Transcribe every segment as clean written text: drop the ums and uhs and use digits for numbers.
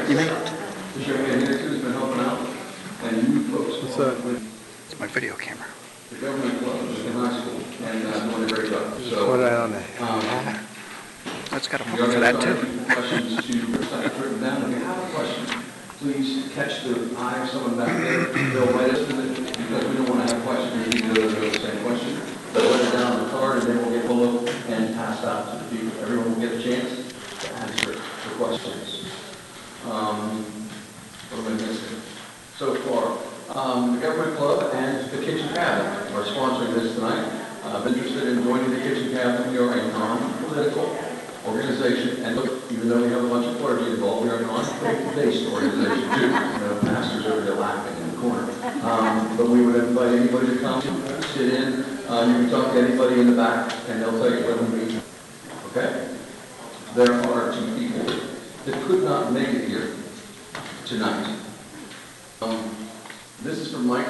You may. The young man here too has been helping out, and you folks. What's that? It's my video camera. The government club in high school, and doing a great job. Just So, put it on there. That's got a phone for that too. Questions to written down. If you have a question, please catch the eye of someone back there. They'll write us with it because we don't want to have questions and you go to the same question. They'll write it down on the card and then we'll get full and passed out to the people. Everyone will get a chance to answer the questions. What am I missing? So far, the government club and the kitchen cabinet are sponsoring this tonight. I'm interested in joining the kitchen cabinet. We are a non-political organization, and look, even though we have a bunch of clergy involved, we are a non-faith-based organization too. Pastors over there laughing in the corner. But we would invite anybody to come, sit in. You can talk to anybody in the back, and they'll tell you when we meet. Okay? There are two people that could not make it here tonight. This is from Mike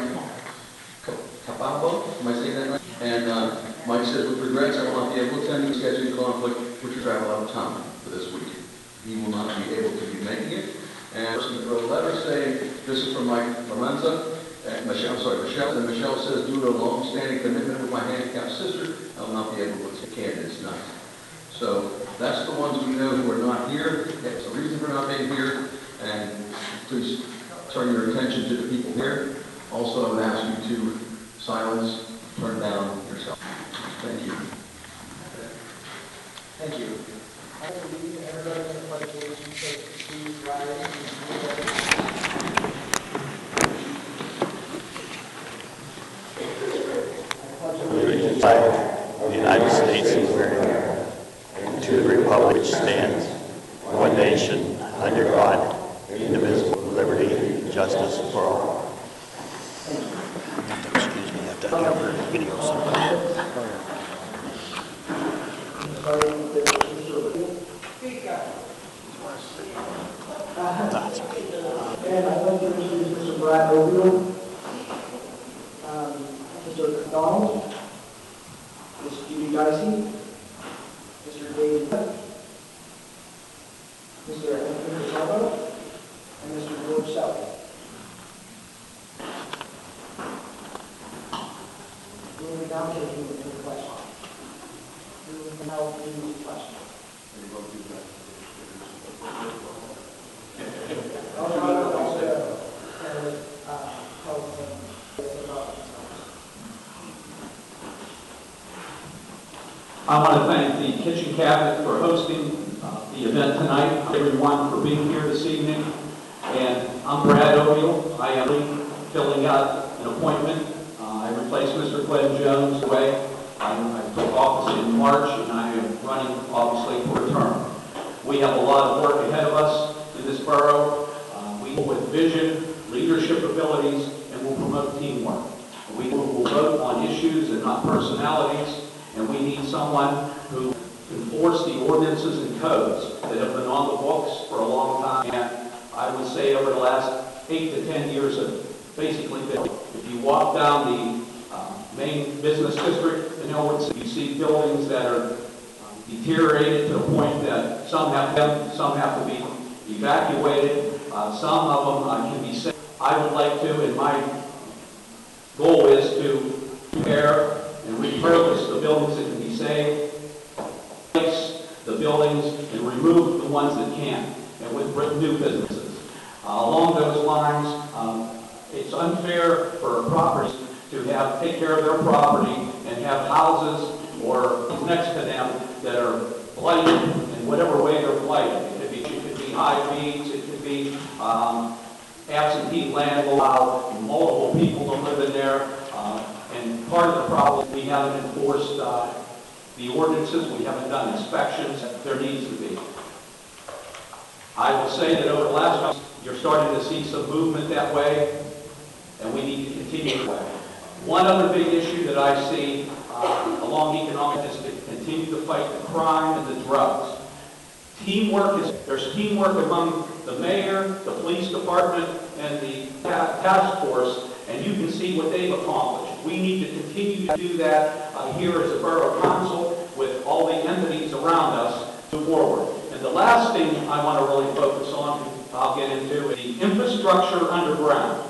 Capalbo. Am I saying that right? And Mike says, with regrets, I will not be able to attend the scheduling conflict, which will travel out of town for this week. He will not be able to be making it. And a person wrote a letter saying, this is from Mike Lorenza. Michelle. And Michelle says, due to a long-standing commitment with my handicapped sister, I will not be able to attend candidates night. So that's the ones we know who are not here. That's the reason for not being here. And please turn your attention to the people here. Also, I would ask you to silence, turn down yourself. Thank you. Thank you. I will lead everybody in the pledge of allegiance to please rise and flag of the United States of America, and to the republic which stands, one nation, under God, indivisible, with liberty and justice for all. Excuse me, I have to cover video sometime. And I'd like to introduce Mr. Brad O'Neill, Mr. McDonald, Ms. Judy Dicey, Mr. David, Mr. Anthony Salvo, and Mr. George South. We will now take you into the question. We will now do the question. I want to thank the kitchen cabinet for hosting the event tonight, everyone for being here this evening. And I'm Brad O'Neill. I am filling out an appointment. I replaced Mr. Glenn Jones away. I took office in March, and I am running, obviously, for a term. We have a lot of work ahead of us in this borough. We will with vision, leadership abilities, and will promote teamwork. We will vote on issues and not personalities. And we need someone who enforce the ordinances and codes that have been on the books for a long time. And I would say over the last 8 to 10 years have basically been. If you walk down the main business district in Elwood City, you see buildings that are deteriorated to the point that some have to be evacuated. Some of them can be saved. I would like to, and my goal is to repair and repurpose the buildings that can be saved, replace the buildings, and remove the ones that can't, and with new businesses. Along those lines, it's unfair for properties to take care of their property and have houses or next to them that are blighted in whatever way they're blighted. It could be high fees, it could be absentee land, allow multiple people to live in there. And part of the problem, we haven't enforced the ordinances, we haven't done inspections, there needs to be. I will say that over the last month, you're starting to see some movement that way, and we need to continue that way. One other big issue that I see along economic is to continue to fight the crime and the drugs. There's teamwork among the mayor, the police department, and the task force, and you can see what they've accomplished. We need to continue to do that here as a borough council with all the entities around us to move forward. And And the last thing I want to really focus on, I'll get into, is the infrastructure underground.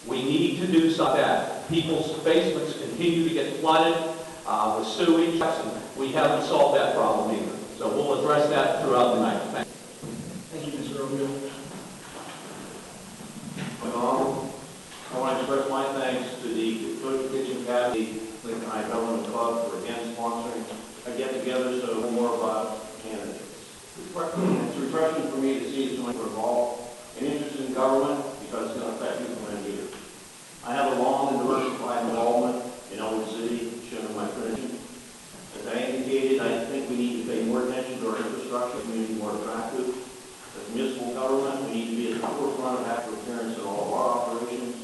We need to do something like that. People's basements continue to get flooded with sewage, and we haven't solved that problem either. So we'll address that throughout the night. Thank you. Thank you, Mr. Rubio. I want to express my thanks to the Cook Kitchen Cafe, Lincoln High Government Club for again sponsoring a get-together so we'll know more about candidates. It's refreshing for me to see so many involved and interested in government because it's going to affect people in here. I have a long and diversified involvement in Elwood City, shown in my tradition. As I indicated, I think we need to pay more attention to our infrastructure, we need to be more attractive. As municipal government, we need to be at the forefront of after appearance in all of our operations.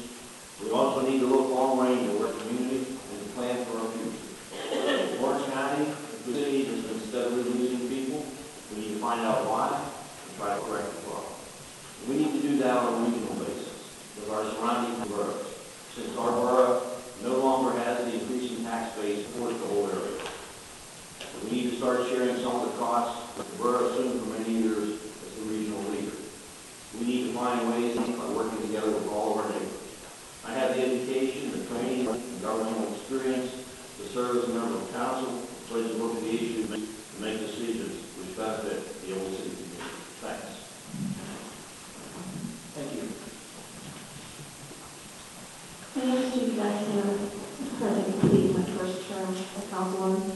We also need to look long range at our community and to plan for our future. Orange County, the city has been steadily losing people. We need to find out why and try to correct the problem. We need to do that on a regional basis with our surrounding boroughs. Since our borough no longer has the increasing tax base for the whole area. We need to start sharing some of the costs that the borough assumed for many years as the regional leader. We need to find ways by working together with all of our neighbors. I have the education, the training, and governmental experience to serve as a member of council, so to look at the issues and make decisions which benefit the Old City community. Thanks. Thank you. My name is Judy Dyson. I'm currently completing my first term as councilwoman.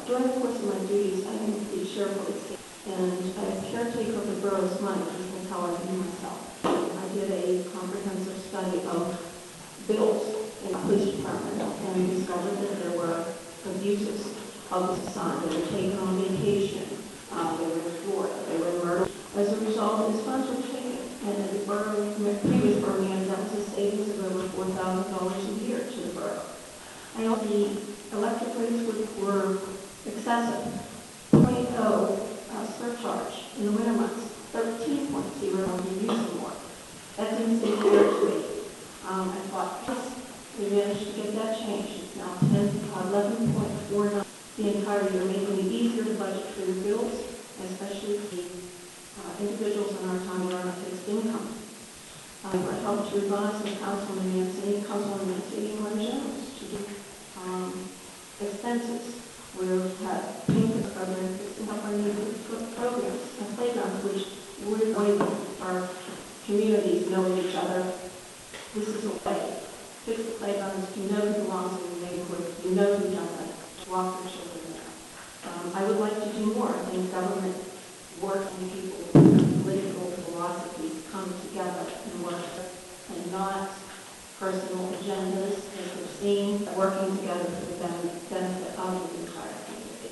During the course of my duties, I am the sheriff of the state, and I am caretaker of the borough's money. That's how I view myself. I did a comprehensive study of bills in the police department, and I discovered that there were abuses of the son. They were taken on vacation. They were in Florida. They were murdered. As a result, his funds were taken. And the borough, previous borough manager, that was a savings of over $4,000 a year to the borough. I know the electric rates were excessive. 0.0 surcharge in the winter months. 13.0 when you use them more. That didn't seem fair to me. I thought, yes, we managed to get that changed. It's now 11.49 the entire year, making it easier to budget for your bills, especially the individuals in our town who are on a fixed income. I helped to revise with Councilman Mancini and Martin Jones to do expenses. We've had payment programs to help our neighborhood programs and playgrounds, which we're going to our communities knowing each other. This is a way. Fix the playgrounds, you know who belongs in the neighborhood, you know who doesn't. Walk your children there. I would like to do more. I think government work and people with political philosophies come together and work, and not personal agendas, as we've seen, working together for the benefit of the entire community.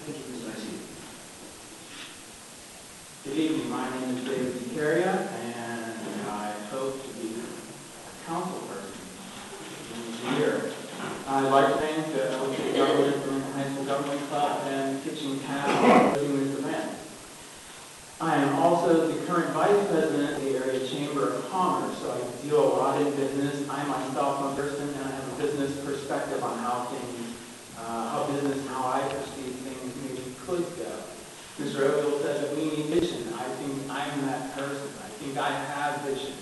Thank you, Ms. Icy. Good evening, my name is David Vicaria, and I hope to be a council person in this year. I'd like to thank the Elwood City Government, the High School Government Club, and Kitchen Cafe for doing this event. I am also the current vice president of the area Chamber of Commerce, so I deal a lot in business. I myself am a person, and I have a business perspective on how things, how I perceive things maybe could go. Mr. Ogle said that we need vision. I think I'm that person. I think I have vision.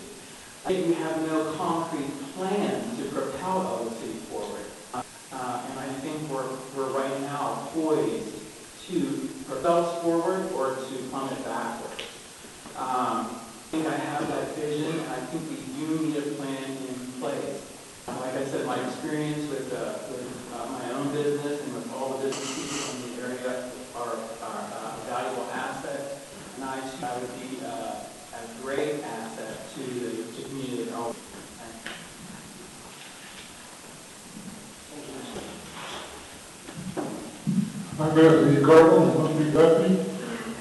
I think we have no concrete plan to propel Elwood City forward. And I think we're right now poised to propel us forward or to plummet backwards. I think I have that vision, and I think we do need a plan in place. Like I said, my experience with my own business and with all the business people in the area are a valuable asset, and I would be a great asset to the community of Elwood. I'm Anthony Cardinal, Must-Be Deputy.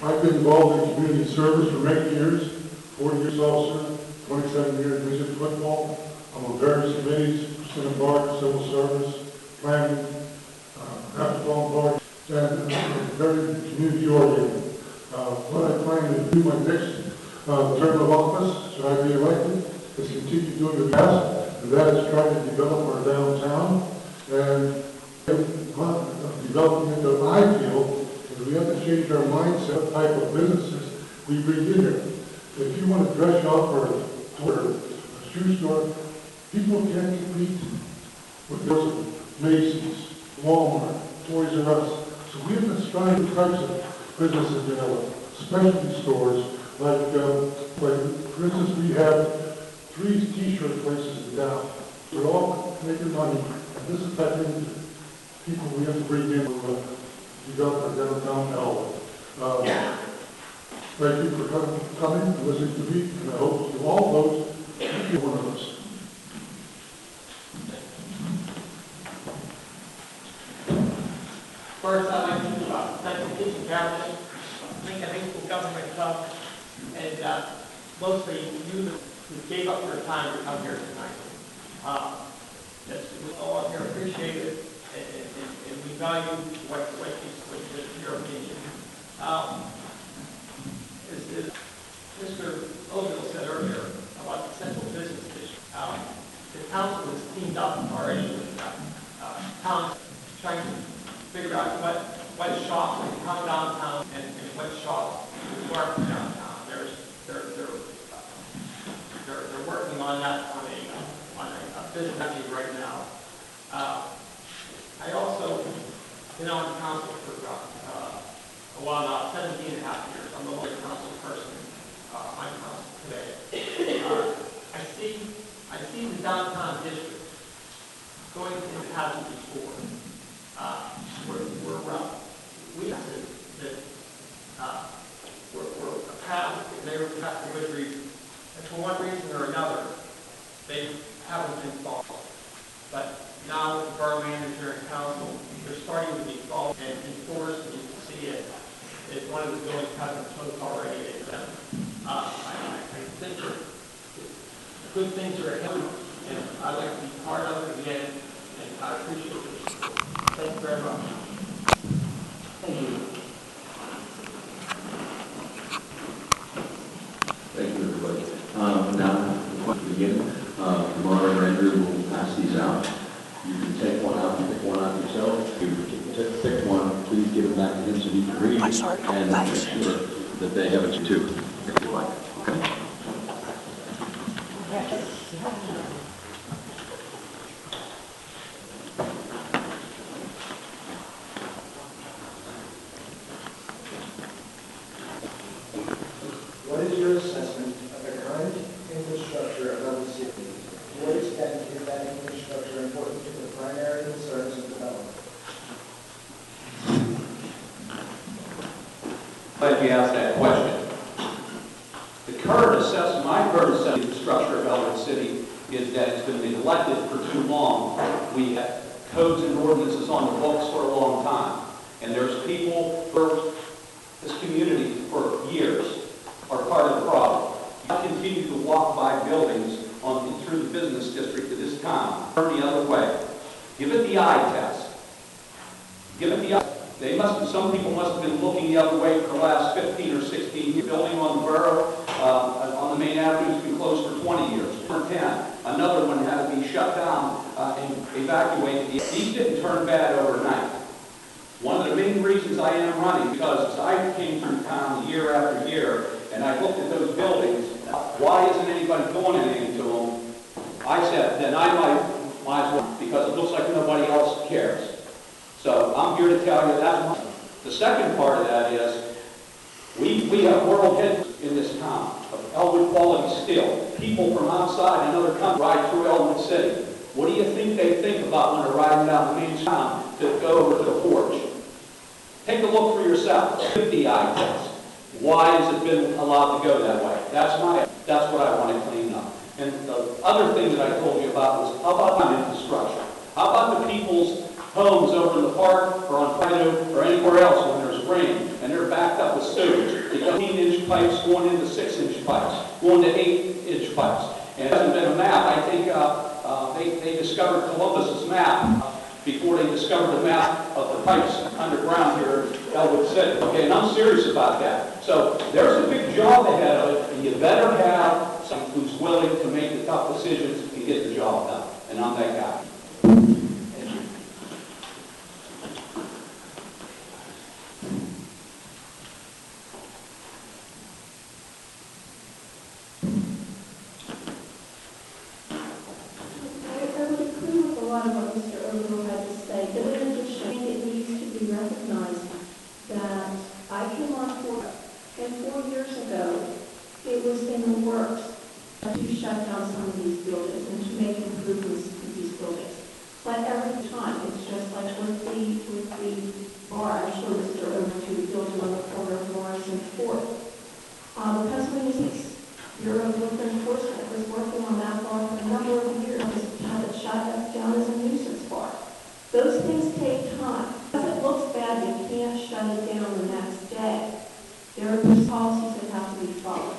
I've been involved in community service for many years, 40 years officer, 27 years vision football. I'm on various committees, Senate Bar, Civil Service, Planning, Metropolitan Bar, and very community oriented. What I plan to do my next term of office, should I be elected, is continue doing the best, and that is trying to develop our downtown and developing into, I feel, is we have to change our mindset, what type of businesses we bring in here. If you want a dress shop or a shoe store, people can't compete with those Macy's, Walmart, Toys R Us. So we have to strive the types of businesses develop, specialty stores, like for instance, we have 3 t-shirt places in town. They're all making money, and this is the type of people we have to bring in to develop our downtown Elwood. Thank you for coming and listening to me, and I hope you all vote to be one of us. First, I'd like to thank the Kitchen Cabinet, Lincoln High School Government Club, and mostly you who gave up your time to come here tonight. We all here appreciate it, and we value what your opinion. As Mr. Ovill said earlier about the central business district, the council has teamed up already with towns trying to figure out what shops can come downtown and what shops work downtown. They're working on that on a business need right now. I also been on council for a while now, 17 and a half years. I'm the only council person on council today. I see the downtown district going into the hazard before. We're a path, they were passed for good reason. And for one reason or another, they haven't been followed. But now with the borough manager and council, they're starting to be followed and enforced, and you can see it. It's one of the buildings hasn't closed already. I think good things are ahead, and I'd like to be part of it again, and I appreciate it. Thank you very much. Thank you. Thank you, everybody. Now, before we begin, the moderator Andrew will pass these out. You can take one out, pick one out yourself. If you pick one, please give it back to him so he can read it, and make sure that they have it too, if you like. Okay? What is your assessment of the current infrastructure of the city? To what extent is that infrastructure important to the primary concerns of development? Glad you asked that question. The current assessment, my current assessment of the infrastructure of Elwood City is that it's been neglected for too long. We have codes and ordinances on the books for a long time. And there's people for this community for years are part of the problem. I continue to walk by buildings through the business district at this time. Turn the other way. Give it the eye test. Give it the eye. Some people must have been looking the other way for the last 15 or 16 years. Building on the borough, on the main avenue has been closed for 20 years, for 10. Another one had to be shut down and evacuated. These didn't turn bad overnight. One of the main reasons I am running, because as I came through town year after year, and I looked at those buildings, why isn't anybody doing anything to them? I said, then I might as well, because it looks like nobody else cares. So I'm here to tell you that's the second part of that is we have world headquarters in this town of Elwood quality steel. People from outside another country ride through Elwood City. What do you think they think about when they're riding down the main town to go over to the porch? Take a look for yourself. 50 eye test. Why has it been allowed to go that way? That's what I want to clean up. And the other thing that I told you about was, how about the infrastructure? How about the people's homes over in the park or on Prado or anywhere else when there's rain and they're backed up with sewage? They got 18-inch pipes going into 6-inch pipes, going to 8-inch pipes. And it hasn't been a map. I think they discovered Columbus's map before they discovered the map of the pipes underground here in Elwood City. Okay, and I'm serious about that. So there's a big job ahead of it, and you better have someone who's willing to make the tough decisions and get the job done. And I'm that guy. Thank you. 1 shut down some of these buildings and to make improvements to these buildings. But every time, it's just like with the bar, I'm sure this is over to the building on the corner of Morris and Fourth. The Pennsylvania State Bureau of Liquor Enforcement was working on that bar for a number of years. Just had it shut down as a nuisance bar. Those things take time. If it looks bad, you can't shut it down the next day. There are policies that have to be followed.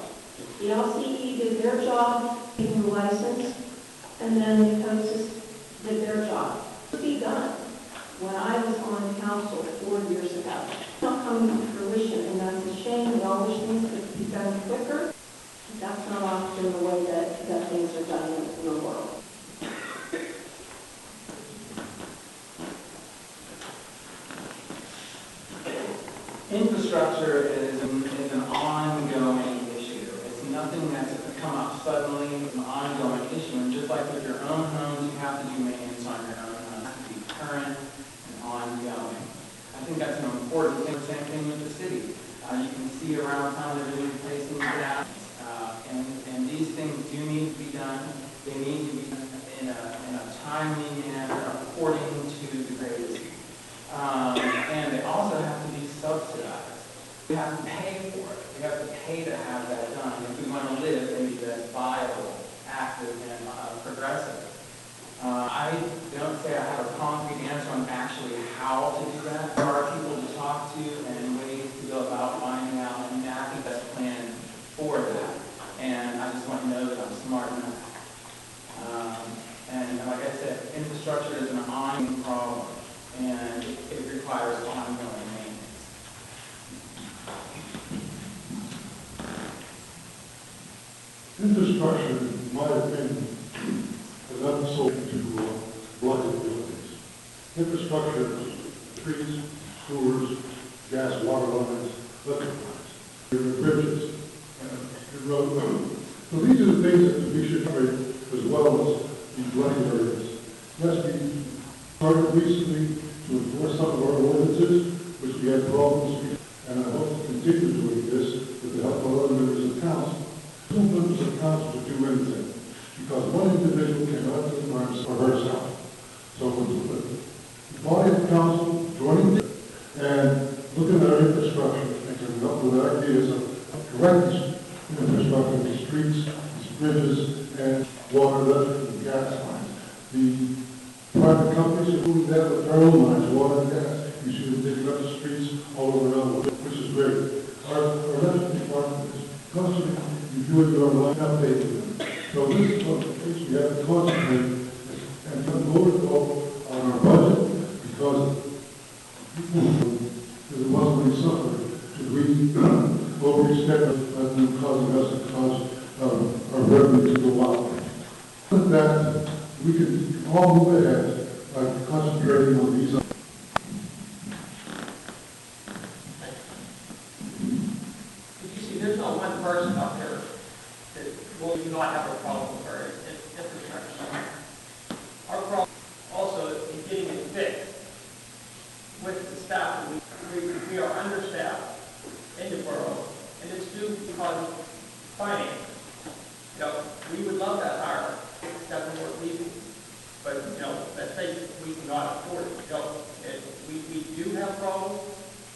The LCE did their job, getting the license, and then the coaches did their job. To be done when I was on council 4 years ago. It's not coming to fruition, and that's a shame. We all wish things could be done quicker. That's not often the way that things are done in the world. Infrastructure is an ongoing issue. It's nothing that's come up suddenly. It's an ongoing issue. And just like with your own homes, you have to do maintenance on your own homes. It has to be current and ongoing. I think that's an important thing. Same thing with the city. You can see around town they're really replacing gas. And these things do need to be done. They need to be done in a timely manner according to the grades. And they also have to be subsidized. We have to pay for it. We have to pay to have that done if we want to live in that's viable, active, and progressive. I don't say I have a concrete answer on actually how to do that. There are people to talk to and ways to go about finding out and mapping the best plan for that. And I just want to know that I'm smart enough. And like I said, infrastructure is an ongoing problem, and it requires ongoing maintenance. Infrastructure, in my opinion, has not sold to blockade buildings. Infrastructure is streets, sewers, gas, water lines, electric lines, bridges, and road. So these are the things that we should trade as well as the dwelling areas. Yes, we started recently to enforce some of our ordinances, which we had problems with, and I hope to continue doing this with the help of other members of council. No members of council to do anything, because one individual cannot do harm for herself. So the body of council joining and looking at our infrastructure and coming up with ideas of correcting infrastructure, the streets, these bridges, and water, electric, and gas lines. The private companies are doing that with their own lines, water and gas. You see them digging up the streets all over Elmwood, which is great. Our electric department is constantly reviewing our line, updating them. So this is what we have to concentrate and put more involved on our budget, because it wasn't really suffer. Should we overextend and causing us to cause our revenue to go up? With that, we can all move ahead by concentrating on these. You see, there's not one person up there that will not have a problem with our infrastructure. Our problem also is getting it fixed with the staff. We are understaffed in the borough, and it's due because of finance. You know, we would love to hire 7 more people, but, you know, let's say we cannot afford it. You know, and we do have problems.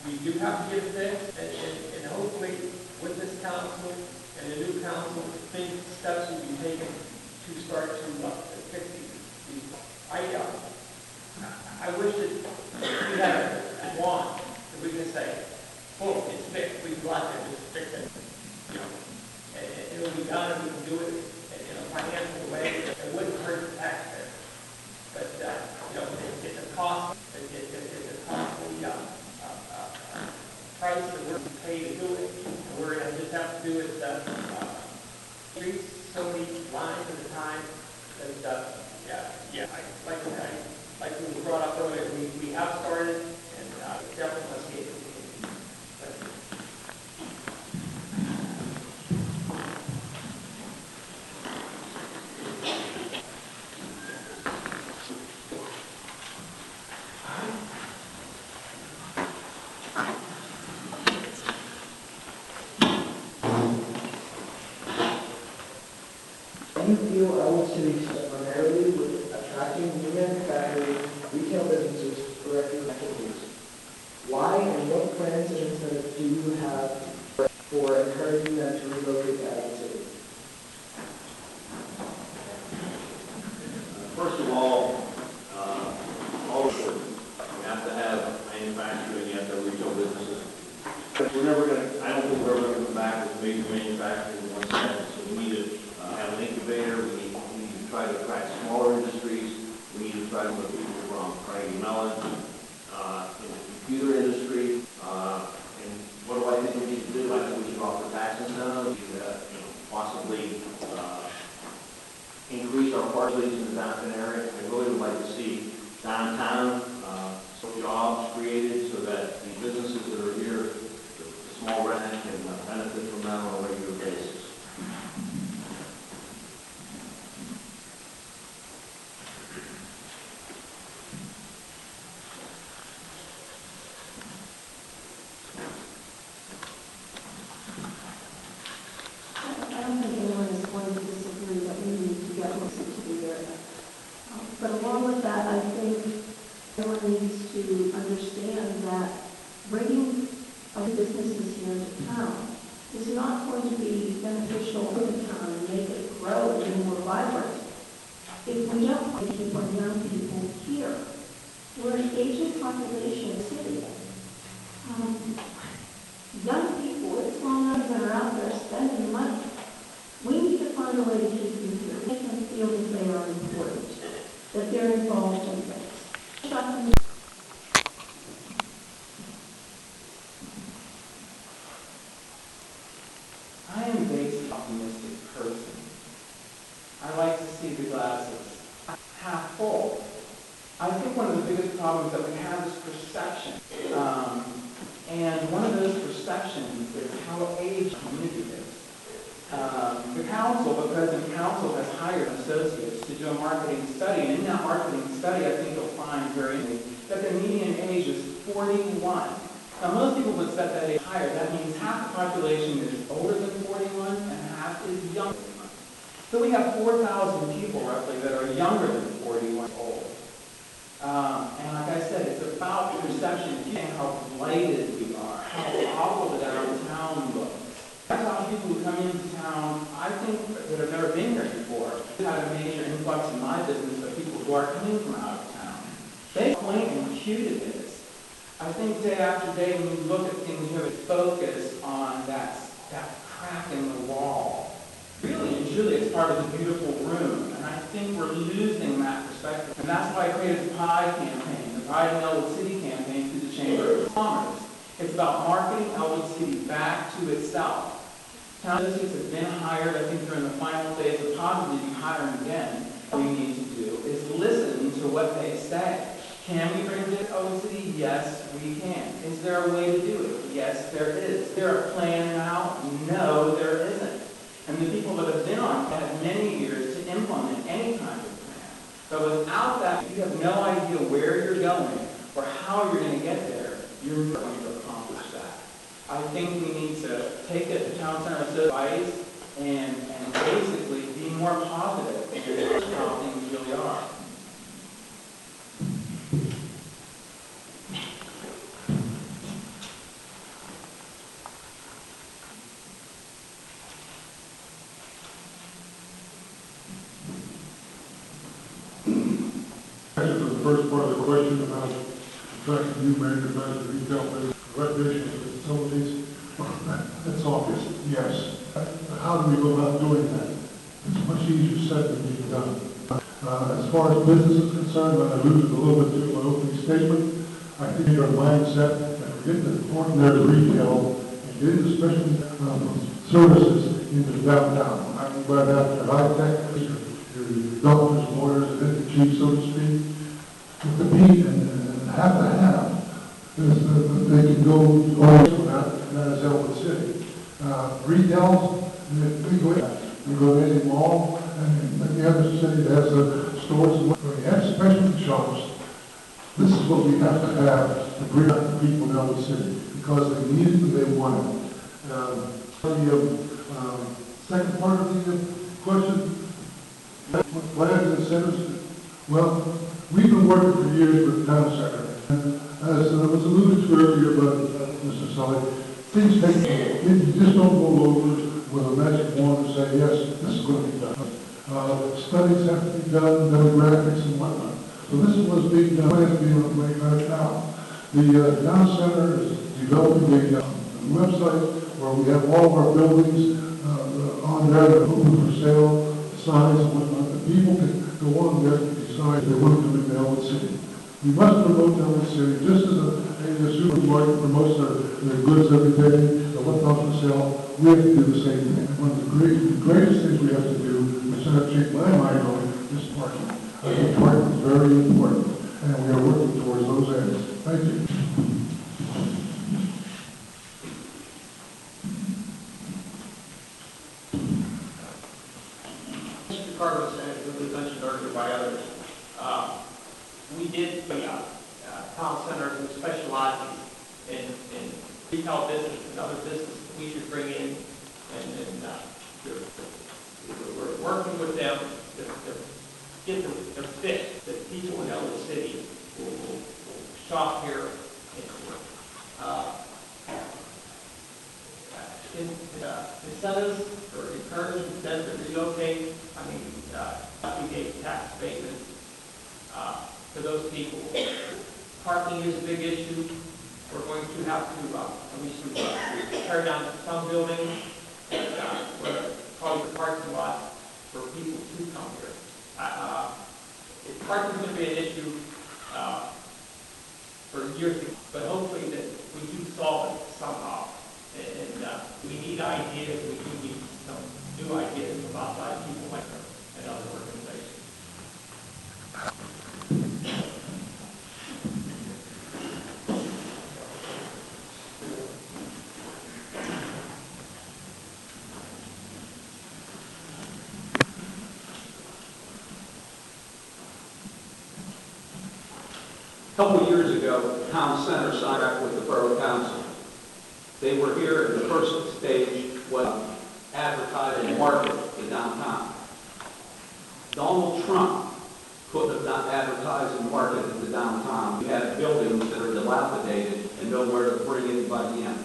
We do have to get it fixed, and hopefully with this council and the new council, steps will be taken to start to fix these. I wish that we had a wand that we could say, boom, it's fixed. We can go out there and just fix it. You know, and it'll be done, and we can do it in a financial way that wouldn't hurt the taxpayer. But, you know, it's a cost, it's a costly price that we're paid to do it, and we're going to just have to do it, streets, so many lines at a time, that, like we brought up earlier, we have started, and definitely let's get it. you feel Elwood City should primarily with attracting new manufacturing, retail businesses directly to activities? Why and what plans and incentives do you have for encouraging them to relocate to Elwood City? First of all we have to have manufacturing, you have to have retail businesses. We're never going to, I don't think we're ever going to come back with major manufacturing in one sense. So we need to have an incubator, we need to try to attract smaller industries, we need to try to put people from Carnegie Mellon, in the computer industry, and what do I think we need to do? I think we should offer tax incentives, possibly increase our parkways in the downtown area. I really would like to see downtown, some jobs created so that the businesses that are here, the small resident can benefit from them on a regular basis. I don't think anyone is going to disagree that we need to get closer to the area. But along with that, I think everyone needs to understand that bringing other businesses here to town is not going to be beneficial to the town and make it grow and be more vibrant if we don't want to keep our young people here. We're an aging population city. Young people, it's long enough that are out there spending money. We need to find a way to keep them here, make them feel that they are important, that they're involved in things. I am a basic optimistic person. I like to see the glasses half full. I think one of the biggest problems that we have is perception. And one of those perceptions is how aged community is. The council, the present council, has hired associates to do a marketing study, and in that marketing study, I think you'll find very that the median age is 41. Now, most people would set that age higher. That means half the population is older than 41 and half is younger than 41. So we have 4,000 people, roughly, that are younger than 41 old. And like I said, it's about perception, how blighted we are, how awful that our town looks. That's how people who come into town, I think, that have never been here before, had a major influx in my business of people who are coming from out of town. They point and cue to this. I think day after day, when you look at things, you have a focus on that crack in the wall. Really and truly, it's part of the beautiful room, and I think we're losing that perspective. And that's why I created the PIE campaign, the Pride in Elwood City campaign through the Chamber of Commerce. It's about marketing Elwood City back to itself. Town associates have been hired. I think they're in the final phase of possibly be hiring again. What we need to do is listen to what they say. Can we bring it to Elwood City? Yes, we can. Is there a way to do it? Yes, there is. Is there a plan now? No, there isn't. And the people that have been on had many years to implement any kind of plan. But without that, you have no idea where you're going or how you're going to get there. You're not going to accomplish that. I think we need to take it to Town Center advice and basically be more positive in how things really are. Answer to the first part of the question about attracting new manufacturing, retail, recreational facilities, that's obvious, yes. But how do we go about doing that? It's much easier said than being done. As far as business is concerned, and I alluded a little bit to in my opening statement, I think your mindset that we're getting the ordinary retail and getting the special services into downtown. I'm right after high-tech, your doctors, lawyers, and the chief, so to speak, to compete and have to have. They can go all for that, and that is Elwood City. Retail, we go to any mall, and any other city that has stores. When we have specialty shops, this is what we have to have to bring out the people in Elwood City, because they need it and they want it. The second part of the question, plans and incentives? Well, we've been working for years with town center. And as was alluded to earlier by Mr. Sully, things take, you just don't roll over with a magic wand and say, yes, this is going to be done. Studies have to be done, demographics and whatnot. So this is what's being done, plans being made right now. The town center is developing a website where we have all of our buildings on there, open for sale, signs and whatnot. The people can go on there and decide if they want to come into Elwood City. We must promote Elwood City, just as a supermarket promotes their goods every day, the what's on sale, we have to do the same thing. One of the greatest things we have to do, which I have changed my mind on, is parking. I think parking is very important, and we are working towards those areas. Thank you. Mr. Carlos, and it was mentioned earlier by others, we did town centers who specialize in retail business and other business that we should bring in, and we're working with them to get the fit that people in Elwood City will shop here. Incentives or encouragement them to relocate. I mean, we gave tax abatements to those people. Parking is a big issue. We're going to have to tear down some buildings and probably the parking lot for people to come here. Parking is going to be an issue for years, but hopefully that we do solve it somehow. And we need ideas, we do need some new ideas from outside people like her and other organizations. A couple of years ago, the town center signed up with the Borough Council. They were here at the first stage was advertising and market the downtown. Donald Trump could have not advertised and marketed the downtown. We had buildings that are dilapidated and nowhere to bring anybody in.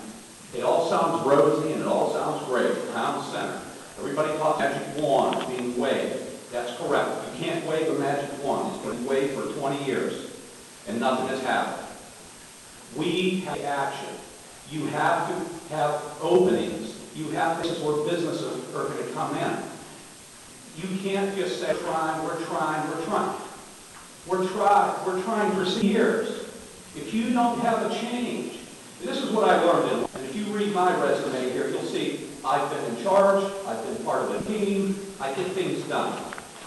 It all sounds rosy and it all sounds great, town center. Everybody talks magic wand being waved. That's correct. You can't wave a magic wand. It's been waved for 20 years and nothing has happened. We have action. You have to have openings. You have places where businesses are going to come in. You can't just say, we're trying. We're trying for years. If you don't have a change, and this is what I learned, and if you read my resume here, you'll see I've been in charge, I've been part of a team, I get things done.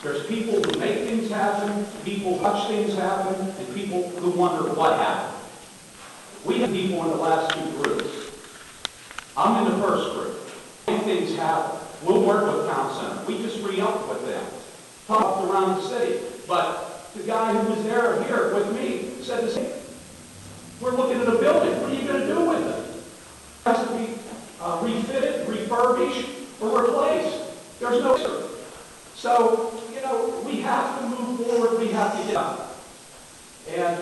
There's people who make things happen, people who watch things happen, and people who wonder what happened. We have people in the last two groups. I'm in the first group. Make things happen. We'll work with town center. We just re-upped with them. Talked around the city. But the guy who was there here with me said the same. We're looking at a building. What are you going to do with it? It has to be refitted, refurbished, or replaced. There's no answer. So, we have to move forward. We have to get up. And,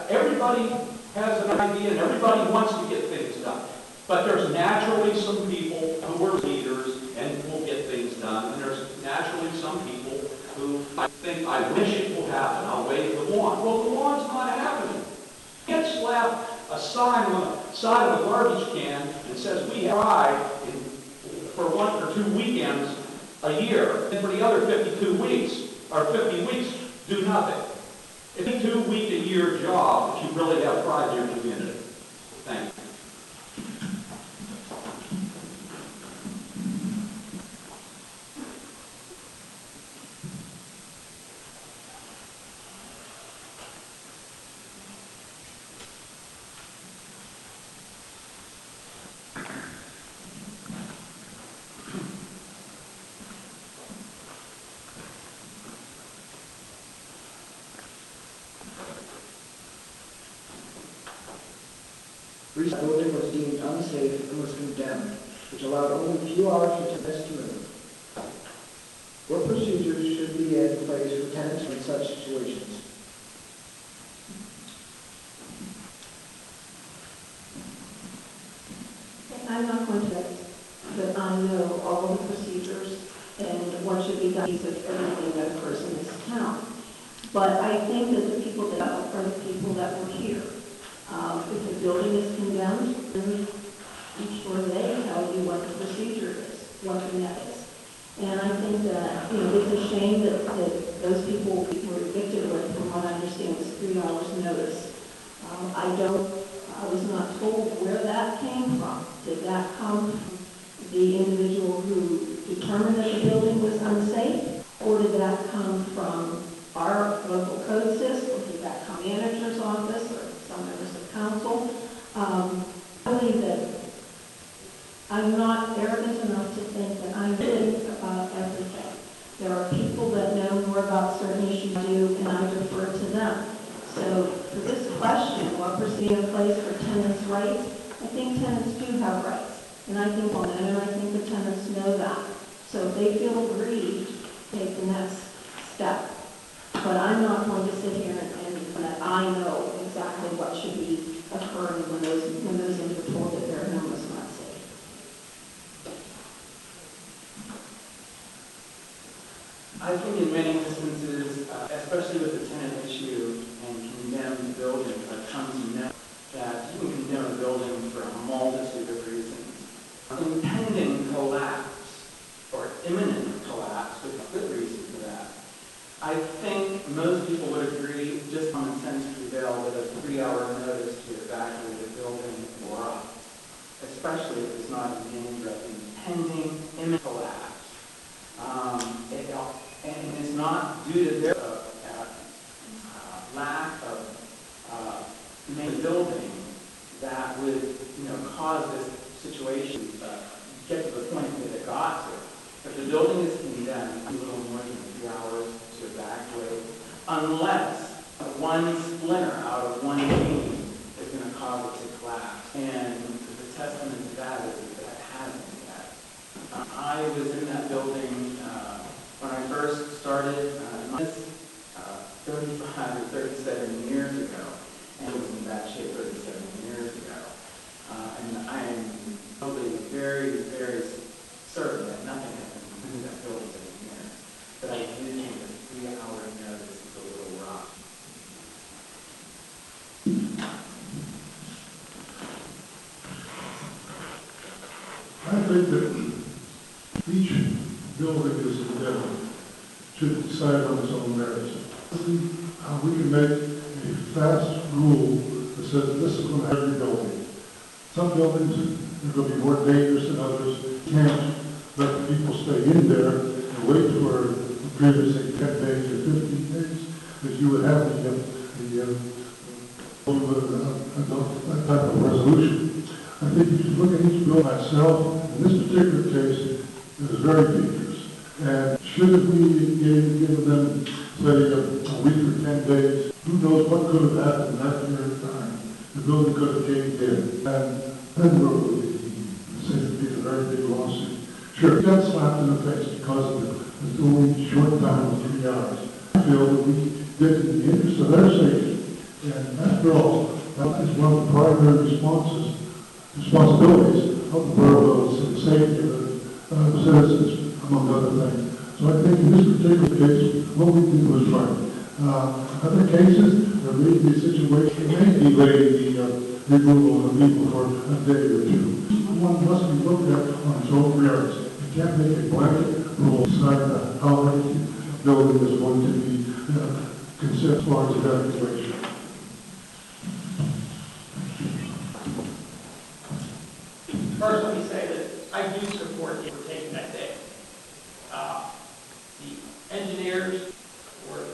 everybody has an idea and everybody wants to get things done. But there's naturally some people who are leaders and will get things done. And there's naturally some people who I think, I wish it will happen. I'll wave the wand. Well, the wand's not happening. You can't slap a sign on the side of a garbage can and says, we tried for 1 or 2 weekends a year. And for the other 52 weeks, or 50 weeks, do nothing. It's a 2-week-a-year job if you really have pride in your community. Thank you. Recent building was deemed unsafe and was condemned, which allowed only a few hours for tenants to move. What procedures should be be in place for tenants in such situations? I'm not going to, but I know all the procedures and what should be done of everything that occurs in this town. But I think that the people that are the people that were here. If the building is condemned, then each door they tell you what the procedure is, what the net is. And I think that, it's a shame that those people were evicted with, from what I understand, was 3 hours notice. I was not told where that came from. Did that come from the individual who determined that the building was unsafe? Or did that come from our local code system? Did that come manager's office or some members of council? I believe that I'm not arrogant enough to think that I know about everything. There are people that know more about certain issues than I do, and I defer to them. So for this question, what procedure in place for tenants' rights, I think tenants do have rights. And I think and I think the tenants know that. So if they feel aggrieved, take the next step. But I'm not going to sit here and that I know exactly what should be occurring when those individuals are told that their home is not safe. I think in many instances, especially with the tenant issue and condemned buildings, I've come to know that you can condemn a building for a multitude of reasons. Impending collapse or imminent collapse with a good reason for that. I think most people would agree, just common sense prevail, that a 3-hour notice to evacuate a building or up, especially if it's not in danger of impending imminent collapse. And it's not due to their lack of main building that would, cause this situation to get to the point that it got to. If the building is condemned, a little more than 3 hours to evacuate, unless one splinter out of one beam is going to cause it to collapse. And the testament to that is that it hasn't yet. I was in that building when I first started 35 or 37 years ago, and it was in bad shape 37 years ago. And I am probably very, very certain that nothing happened in that building for years. But I do think a 3-hour notice is a little rough. I think that each building is endeavor should decide on its own merits. How we can make a fast rule that says this is going to have every building. Some buildings are going to be more dangerous than others. You can't let the people stay in there and wait for a period of, say, 10 days or 15 days, that you would have that type of resolution. I think you should look at each bill myself. In this particular case, it is very dangerous. And should we give them, say, a week or 10 days, who knows what could have happened in that period of time? The building could have caved in. And then we'll say it'd be a very big lawsuit. Sure, we got slapped in the face because of the only short time of 3 hours. I feel that we did in the interest of their safety. And after all, that is one of the primary responsibilities of the borough, is the safety of the citizens, among other things. So I think in this particular case, what we did was right. Other cases, there may be a situation, may delay the removal of the people for a day or two. One must be looked at on its own merits. You can't make a blanket rule decide how many building is going to be considered as far as evacuation. First, let me say that I do support you for taking that day. The engineers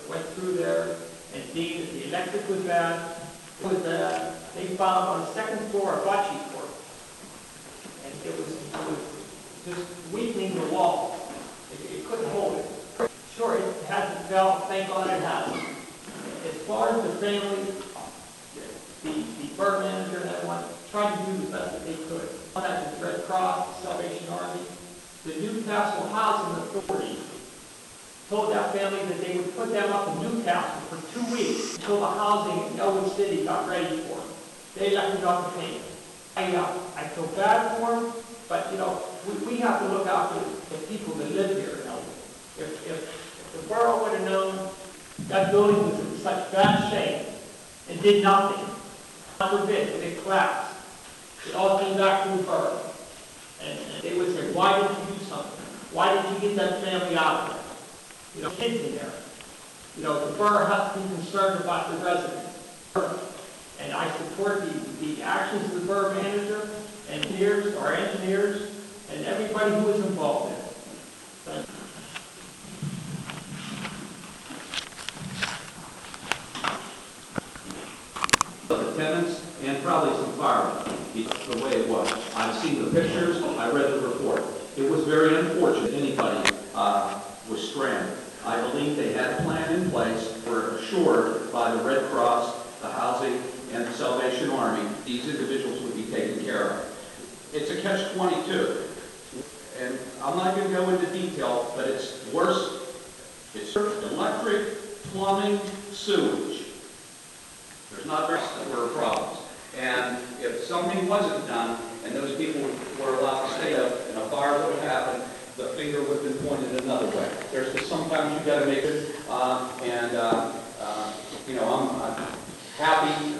went through there and deemed that the electric was bad. They found on the second floor a bocce court. And it was just weakening the wall. It couldn't hold it. Sure, it hasn't fell, thank God it hasn't. As far as the family, the borough manager and everyone tried to do the best that they could. Contacted the Red Cross, Salvation Army, the Newcastle Housing Authority told that family that they would put them up in Newcastle for 2 weeks until the housing in Elwood City got ready for them. They elected not to pay it. I feel bad for them, but, you know, we have to look after the people that live here in Elwood. If the borough would have known that building was in such bad shape and did nothing, God forbid, if it collapsed, it all came back to the borough. And they would say, why didn't you do something? Why didn't you get that family out of there? You know, kids in there. You know, the borough has to be concerned about the residents. And I support the actions of the borough manager, engineers, our engineers, and everybody who is involved in it. Thank you. The tenants and probably some firemen, it's the way it was. I've seen the pictures, I read the report. It was very unfortunate anybody was stranded. I believe they had a plan in place, were assured by the Red Cross, the housing, and the Salvation Army, these individuals would be taken care of. It's a catch-22. And I'm not going to go into detail, but it's worse. It's electric, plumbing, sewage. There's not very number of problems. And if something wasn't done, and those people were allowed to stay up, and a fire would have happened, the finger would have been pointed another way. There's just sometimes you got to make it, you know, I'm happy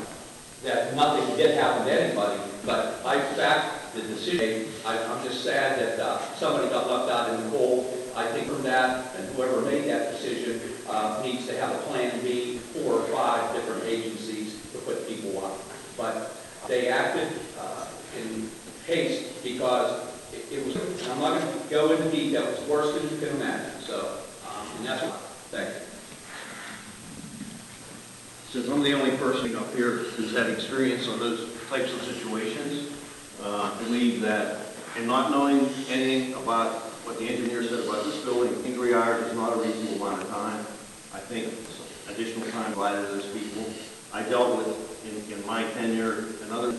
that nothing did happen to anybody, but I back the decision. I'm just sad that somebody got left out in the cold. I think from that, and whoever made that decision needs to have a plan B, 4 or 5 different agencies to put people on. But they acted in haste because it was, and I'm not going to go into detail, it's worse than you can imagine. So, and that's what, thank you. Since I'm the only person up here who's had experience on those types of situations, I believe that, and not knowing anything about what the engineer said about this building, 3 hours is not a reasonable amount of time. I think additional time provided to those people. I dealt with, in my tenure, another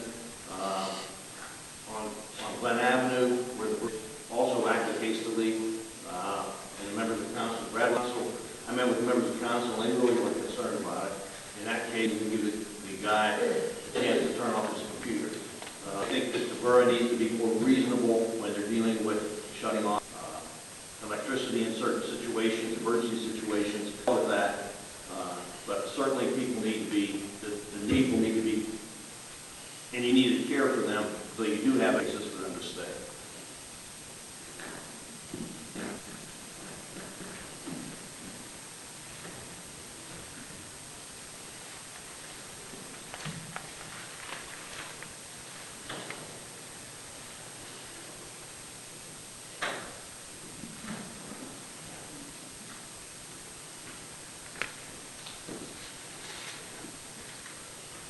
on Glen Avenue, where the also acted hastily, and members of council, Brad Russell, I met with members of council, and they really weren't concerned about it. In that case, we give the guy a chance to turn off his computer. I think that the borough needs to be more reasonable when they're dealing with shutting off electricity in certain situations, emergency situations, all of that. But certainly people need to be, the people need to be, and you need to care for them so you do have access for them to stay.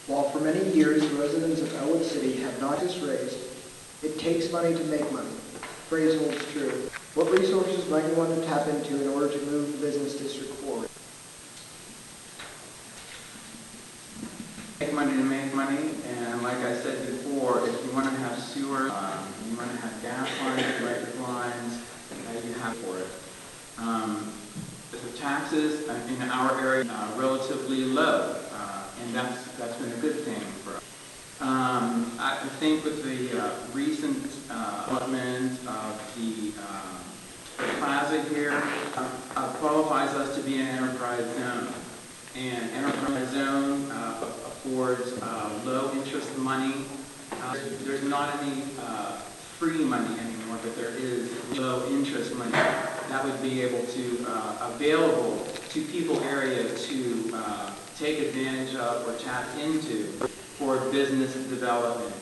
While for many years residents of Elwood City have not just raised, it takes money to make money. Phrase holds true. What resources might you want to tap into in order to move the business district forward? Make money to make money, and like I said before, if you want to have sewer, you want to have gas lines, electric lines, you have for it. The taxes in our area are relatively low, and that's been a good thing for us. I think with the recent development of the plaza here qualifies us to be an enterprise zone. And enterprise zone affords low interest money. There's not any free money anymore, but there is low interest money that would be able to available to people area to take advantage of or tap into for business development.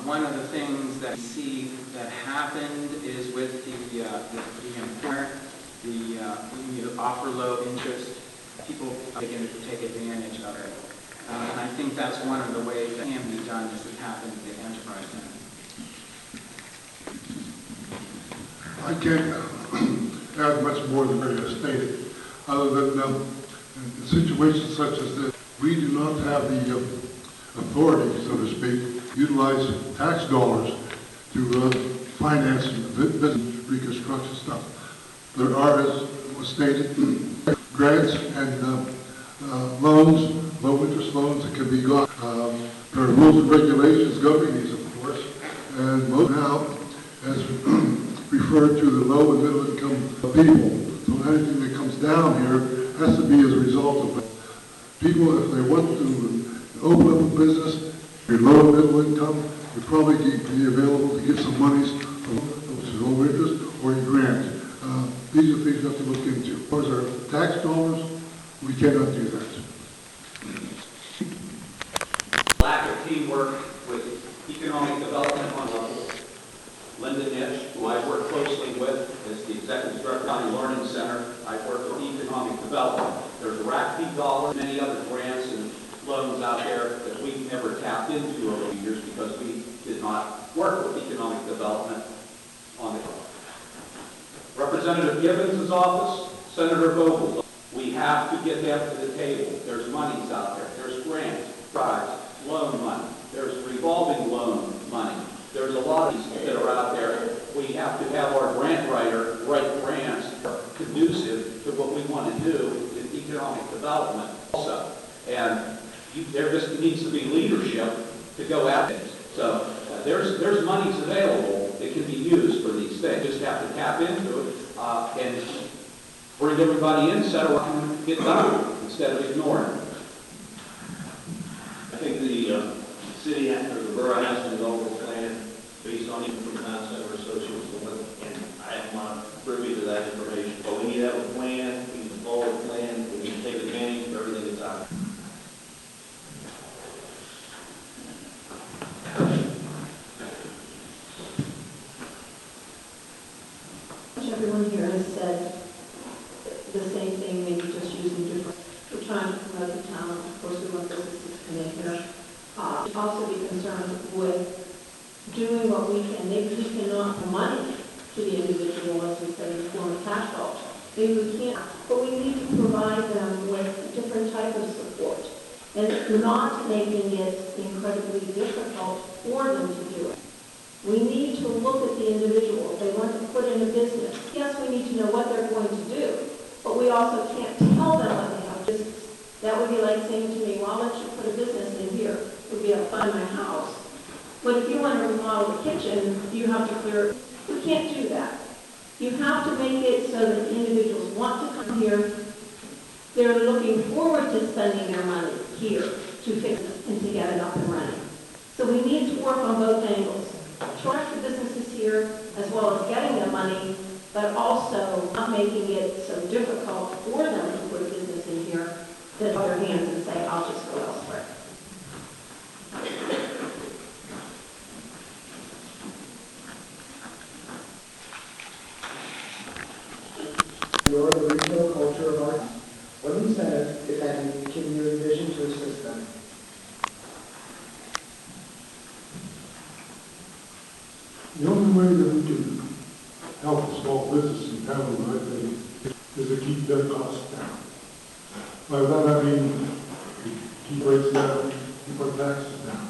One of the things that we see that happened is with the employer, when you offer low interest, people take advantage of it. And I think that's one of the ways that can be done as it happens at the enterprise center. I can't add much more than Mary has stated, other than in situations such as this, we do not have the authority, so to speak, utilize tax dollars to finance business reconstruction stuff. There are, as was was stated, grants and loans, low-interest loans that can be got. There are rules and regulations governing these, of course, and most now has referred to the low and middle income people. So anything that comes down here has to be as a result of people, if they want to open up a business, you're low and middle income, would probably be available to get some monies from, which is low interest, or a grant. These are things you have to look into. As far as our tax dollars, we cannot do that. Lack of teamwork with economic development on levels. Linda Nitsch, who I work closely with, is the executive director of the Learning Center. I work with economic development. There's RACP dollars, many other grants and loans out there that we've never tapped into over the years because we did not work with economic development on the ground. Representative Gibbons' office, Senator Vogel's office. We have to get them to the table. There's monies out there. There's grants, bribes, loan money. There's revolving loan money. There's a lot of these that are out there. We have to have our grant writer write grants conducive to what we want to do in economic development also. And there just needs to be leadership to go at it. So there's monies available that can be used for these things. Just have to tap into it and bring everybody in, settle up, and get done instead of ignoring it. I think the city or the borough has to develop a plan based on even from concept or associates with, and I am not privy to that information. But we need to have a plan, we need to follow a plan, we need to take advantage of everything that's out there. Everyone here has said the same thing, maybe just using different. We're trying to promote the town. Of course, we want businesses to come in here. Also be concerned with doing what we can. Maybe we cannot put money to the individual, as we say, in the form of cash flow. Maybe we can't, but we need to provide them with a different type of support and not making it incredibly difficult for them to do it. We need to look at the individual. If they want to put in a business, yes, we need to know what they're going to do, but we also can't tell them what they have to do. That would be like saying to me, well, I'll let you put a business in here. It would be up by my house. But if you want to remodel the kitchen, you have to clear it. We can't do that. You have to make it so that the individuals want to come here. They're looking forward to spending their money here to fix it and to get it up and running. So we need to work on both angles. Charge the businesses here as well as getting the money, but also not making it so difficult for them to put a business in here that throw their hands and say, I'll just go elsewhere. You're the regional culture of our town. What incentive, if any, can you envision to assist them? The only way that we can help a small business in town, I think, is to keep their costs down. By that I mean, keep rates down, keep our taxes down.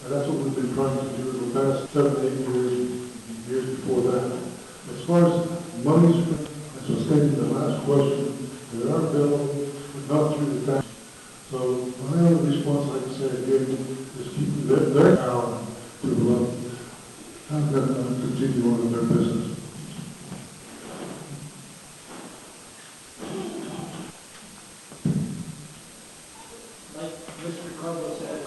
And that's what we've been trying to do in the past 7, 8 years before that. As far as monies, as was stated in the last question, they are available, but not through the tax. So my only response, like I said again, is keep their power to have them continue on in their business. Like Mr. Carlo said,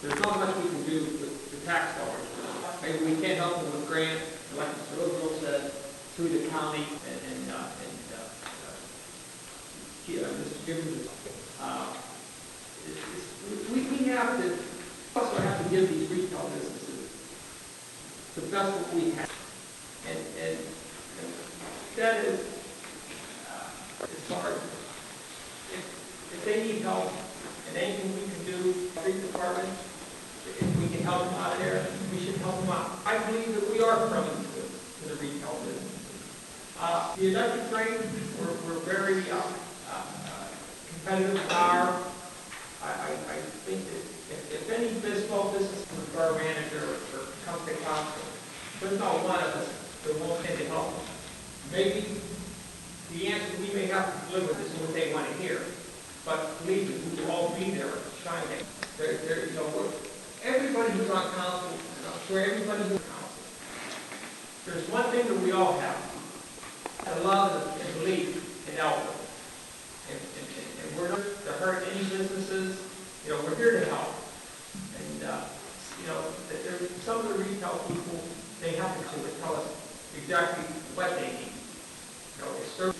there's not much we can do with the tax dollars. Maybe we can't help them with grants, like Mr. Roosevelt said, through the county and Mr. Gibbons. We have to also have to give these retail businesses the best that we have, and that is it's hard. If they need help and anything we can do, street department, if we can help them out there, we should help them out. I believe that we are friendly to the retail businesses. The electric train, we're very competitive with our. I think that if any small business comes to our manager or comes to council, there's not one of us that won't tend to help them. Maybe the answer, we may have to live with this and what they want to hear. But believe me, we will all be there shining. You know, everybody who's on council, I'm sure everybody who's on council, there's one thing that we all have, a love and belief in Elwood. And we're not to hurt any businesses, you know, we're here to help. And, you know, some of the retail people, they have to come and tell us exactly what they need. You know, it's service.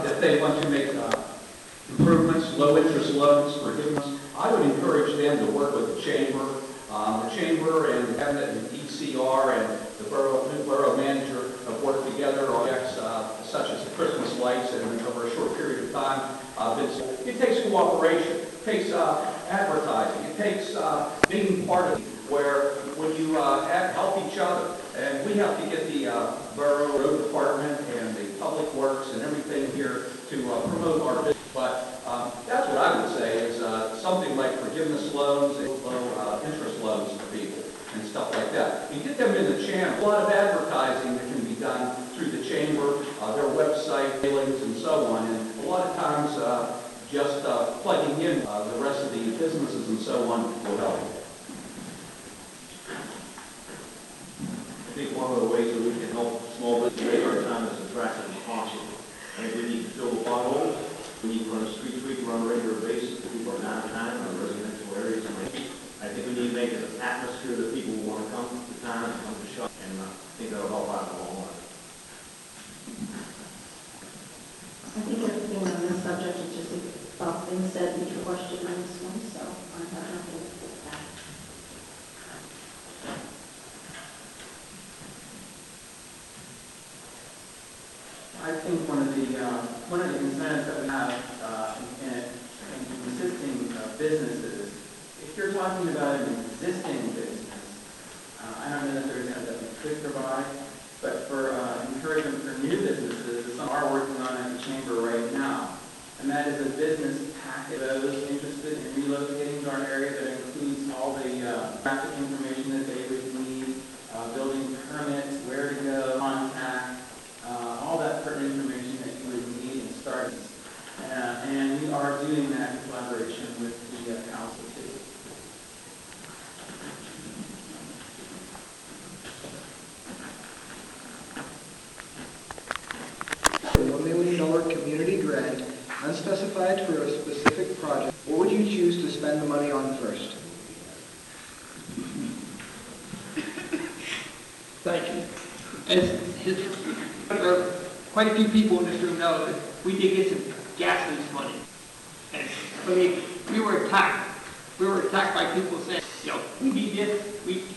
If they want to make improvements, low-interest loans, forgiveness, I would encourage them to work with the chamber. The chamber and the cabinet and ECR and the new borough manager have worked together on projects such as the Christmas lights, and over a short period of time, it takes cooperation, it takes advertising, it takes being part of it, where when you help each other, and we have to get the borough road department and the public works and everything here to promote our business. But that's what I would say is something like forgiveness loans and low interest loans to people and stuff like that. You get them in the channel. A lot of advertising that can be done through the chamber, their website, mailings, and so on. And a lot of times just plugging in the rest of the businesses and so on will help. I think one of the ways that we can help small business make our time as attractive as possible. I think we need to fill the potholes. We need to run a street sweep on a regular basis to people are downtown or residential areas. And I think we need to make it an atmosphere that people want to come to town and come to shop. And I think that'll help out in the long run. I think everything on this subject is just about things said in your question on this one, so I have nothing to add. I think one of the concerns that we have in existing businesses, if you're talking about an existing business, I don't know if there's anything that we could provide, but for encouragement for new businesses, some are working on at the chamber right now, and that is a business packet of those interested in relocating to our area that includes all the traffic information that they would need, building permits, where to go, contact, all that pertinent information that you would need and start. And we are doing that in collaboration with the council too. $1 million community grant, unspecified for a specific project, what would you choose to spend the money on first? Thank you. Quite a few people in this room know that we did get some gas lease money. And we were attacked. We were attacked by people saying, you know, we need this,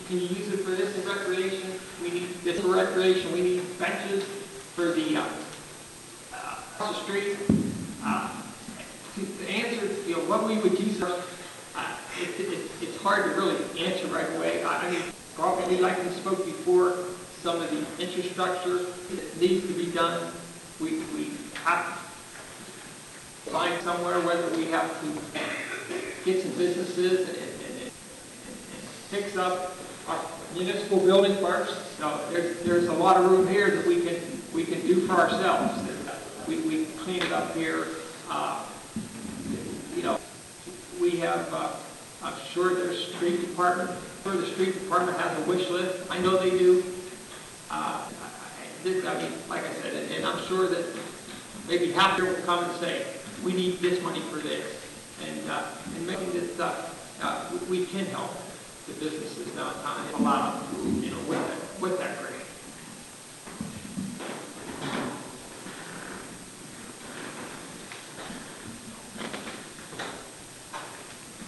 can you use it for this in recreation? We need this for recreation. We need benches for the across the street. To answer, you know, what we would use, it's hard to really answer right away. I mean, probably like we spoke before, some of the infrastructure that needs to be done, we have to find somewhere, whether we have to get some businesses and fix up our municipal building first. So there's a lot of room here that we can do for ourselves. We clean it up here. You know, we have, I'm sure there's street department. I'm sure the street department has a wish list. I know they do. I mean, like I said, and I'm sure that maybe half here will come and say, we need this money for this. And maybe that we can help the businesses downtown and allow them, you know, with that grant.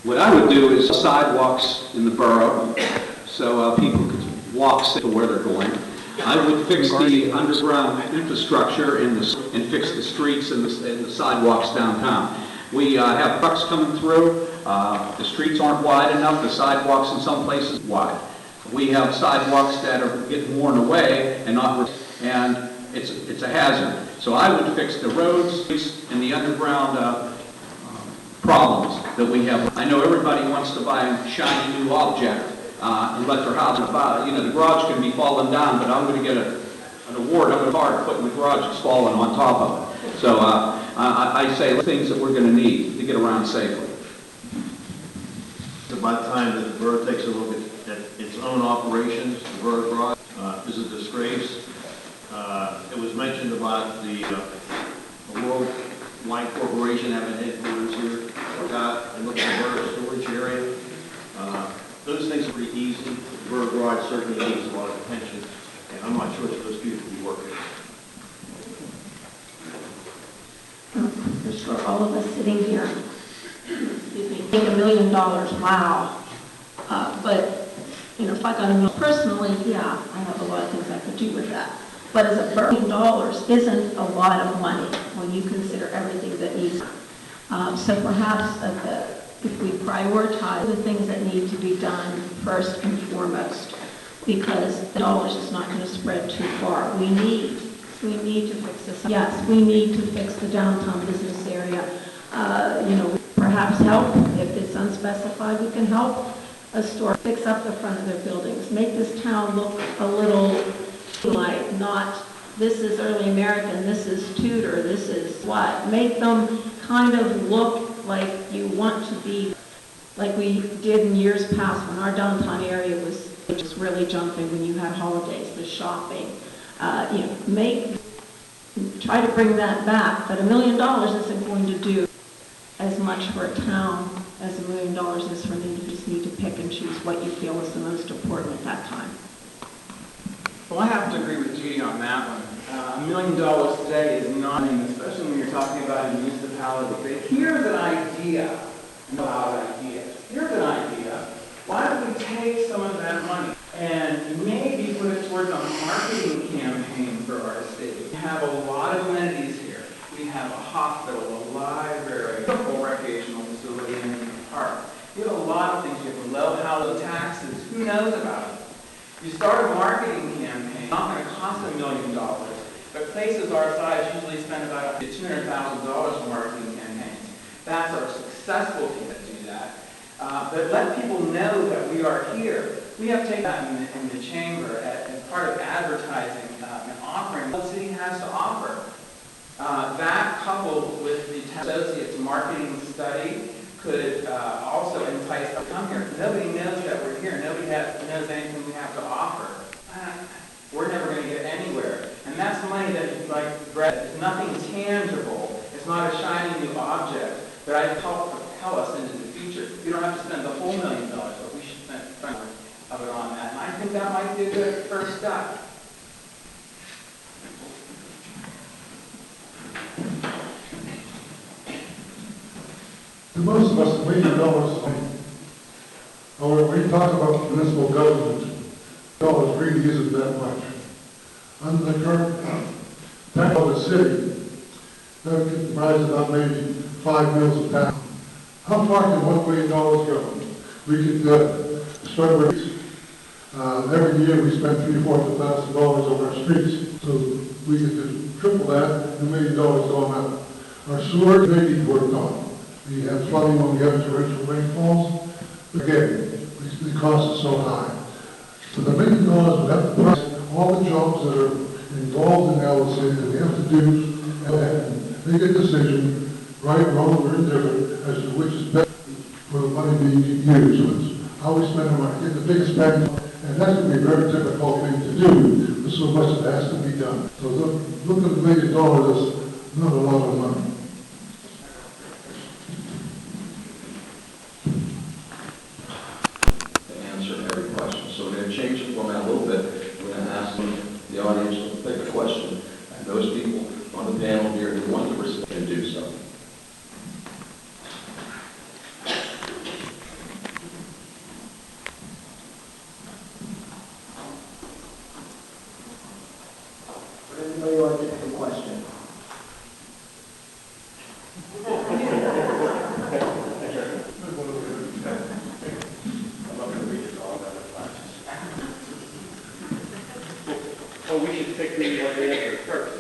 What I would do is sidewalks in the borough so people could walk to where they're going. I would fix the underground infrastructure and fix the streets and the sidewalks downtown. We have trucks coming through. The streets aren't wide enough. The sidewalks in some places wide. We have sidewalks that are getting worn away and it's a hazard. So I would fix the roads and the underground problems that we have. I know everybody wants to buy a shiny new object, and let their house, the garage can be falling down, but I'm going to get an award, I'm going to hard putting the garage that's falling on top of it. So I say things that we're going to need to get around safely. It's about time that the borough takes a look at its own operations. The borough garage is a disgrace. It was mentioned about the Worldwide Corporation having headquarters here. Look out and look at the borough storage area. Those things are pretty easy. The borough garage certainly needs a lot of attention, and I'm not sure it's supposed to be working. For sure, all of us sitting here, excuse me, think $1 million, wow. But, if I got $1 million personally, yeah, I have a lot of things I could do with that. But as $1 billion isn't a lot of money when you consider everything that needs. So perhaps if we prioritize the things that need to be done first and foremost, because the dollars is not going to spread too far. We need to fix this. Yes, we need to fix the downtown business area. Perhaps help, if it's unspecified, we can help a store fix up the front of their buildings, make this town look a little like not, this is early American, this is Tudor, this is what. Make them kind of look like you want to be, like we did in years past when our downtown area was just really jumping when you had holidays, the shopping. Try to bring that back, but $1 million isn't going to do as much for a town as $1 million is for me. You just need to pick and choose what you feel is the most important at that time. Well, I have to agree with Judy on that one. $1 million today is not, especially when you're talking about a municipality. But here's an idea. Here's an idea. Why don't we take some of that money and maybe put it towards a marketing campaign for our city? We have a lot of amenities here. We have a hospital, a library, a full recreational facility in the park. We have a lot of things. We have low housing taxes. Who knows about it? You start a marketing campaign, it's not going to cost $1 million, but places our size usually spend about $200,000 for marketing campaigns. That's our successful team that do that. But let people know that we are here. We have taken that in the chamber as part of advertising and offering what the city has to offer. That coupled with the town associates marketing study could also entice them to come here. Nobody knows that we're here. Nobody knows anything we have to offer. We're never going to get anywhere. And that's money that, like Brett, is nothing tangible. It's not a shiny new object, but I help propel us into the future. We don't have to spend the whole $1 million, but we should spend some of it on that. And I think that might be a good first step. To most of us, $1 million is money. However, when you talk about municipal government, dollars really isn't that much. Under the current tax of the city, that comprises about maybe 5 mills a town. How far can $1 million go? We could start with every year we spend $3,000 to $4,000 over our streets, so we could just triple that, $1 million going up. Our sewer may be worked on. We have flooding when we have torrential rainfalls. Again, the cost is so high. So the $1 million would have to price all the jobs that are involved in LLC that we have to do and make a decision, right, wrong, or indifferent, as to which is best for the money being used. So it's how we spend our money, get the biggest bang, and that's going to be a very difficult thing to do, but so much that has to be done. So look at $1 million as not a lot of money. So we're going to change the format a little bit. We're going to ask the audience to pick a question, and those people on the panel here who want to participate can do so. Would anybody like to pick a question? Oh, we should pick the answer first.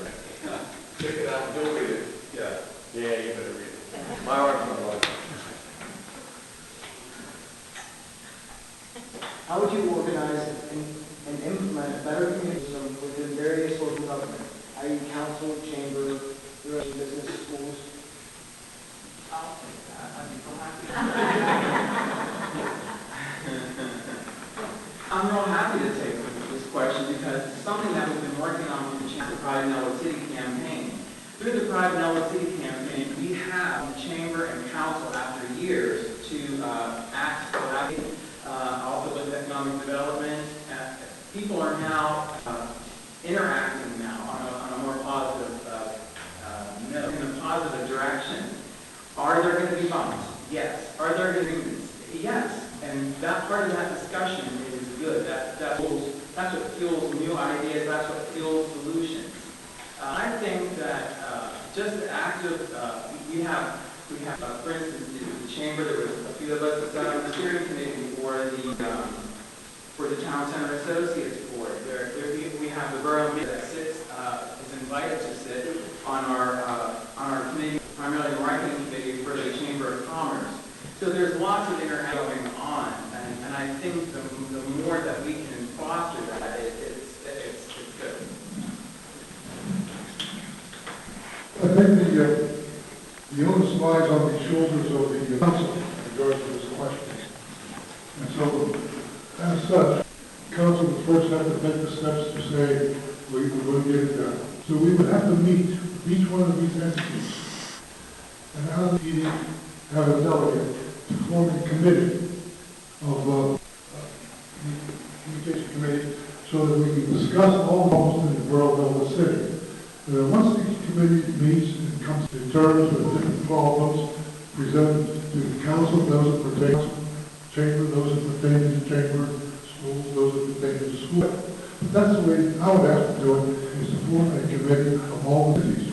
Pick it out, you'll read it. Yeah. Yeah, you better read it. My argument was. How would you organize and implement a better communication system within various local governments, i.e. council, chamber, business, schools? I'll take that. I'd be so happy. I'm real happy to take this question because it's something that we've been working on with the Pride in Elwood City campaign. Through the Pride in Elwood City campaign, we have the chamber and council after years to act collaboratively, also with economic development. People are now interacting now on a more positive note, in a positive direction. Are there going to be bumps? Yes. Are there going to be agreements? Yes. And that part of that discussion is good. That's what fuels new ideas. That's what fuels solutions. I think that just the act of we have for instance the chamber. There was a few of us that sat on the steering committee for the Town Center Associates Board. We have the borough mayor that sits is invited to sit on our committee, primarily the marketing committee for the Chamber of Commerce. So there's lots of interaction going on, and I think the more that we can foster that, it's good. I think the onus lies on the shoulders of the council in regards to this question. And so, as such, council would first have to take the steps to say, we're going to get it done. So we would have to meet each one of these entities and out of the meeting have a delegate to form a committee of communication committee so that we can discuss all the problems in the borough of Elwood City. And then once the committee meets and comes to terms with different problems presented to the council, those that pertain to chamber, those that pertain to the chamber, schools, those that pertain to the school. But that's the way I would have to do it, is to form a committee of all the cities.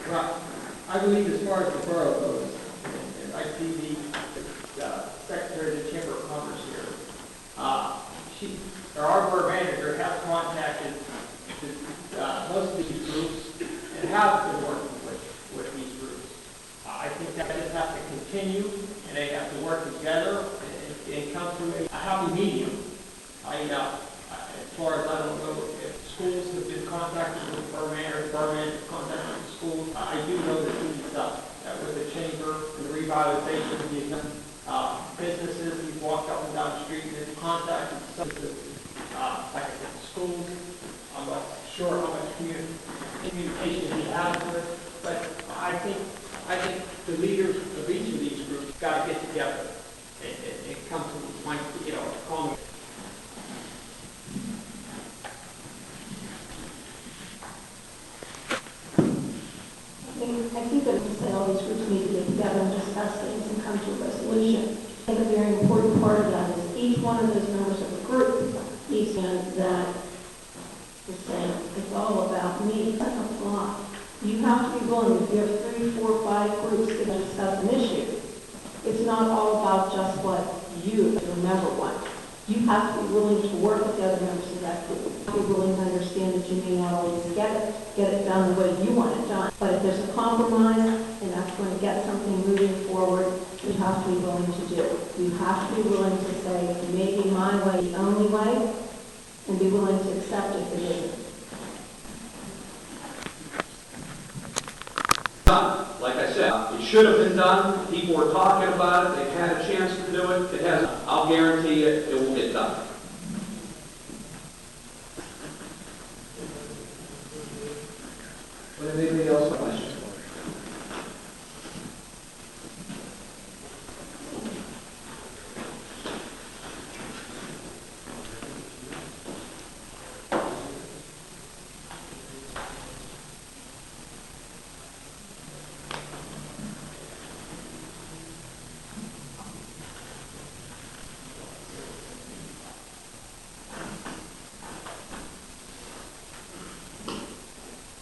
Well, I believe as far as the borough goes, and I see the Secretary of the Chamber of Commerce here, our borough manager has contacted most of these groups and has been working with these groups. I think that just has to continue, and they have to work together and come to a happy medium. As far as I don't know if schools have been contacted with the borough manager has contacted with the schools. I do know that with the chamber and the revitalization of the businesses, we've walked up and down the street and contacted some of the like I said, the schools. I'm not sure how much communication he has with it, but I think the leaders of each of these groups got to get together and come to a common. I think that all these groups need to get together and discuss things and come to a resolution. I think a very important part of that is each one of those members of the group needs to know that is saying it's all about me. That's a flaw. You have to be willing, if you have 3, 4, 5 groups that discuss an issue, it's not all about just what you, as a member, want. You have to be willing to work with the other members of that group. You have to be willing to understand that you may not always get it done the way you want it done. But if there's a compromise, and that's going to get something moving forward, you have to be willing to do. You have to be willing to say, maybe my way is the only way, and be willing to accept it if it isn't. Like I said, it should have been done. People were talking about it. They've had a chance to do it. It hasn't. I'll guarantee you it will get done. Would anybody else have a question?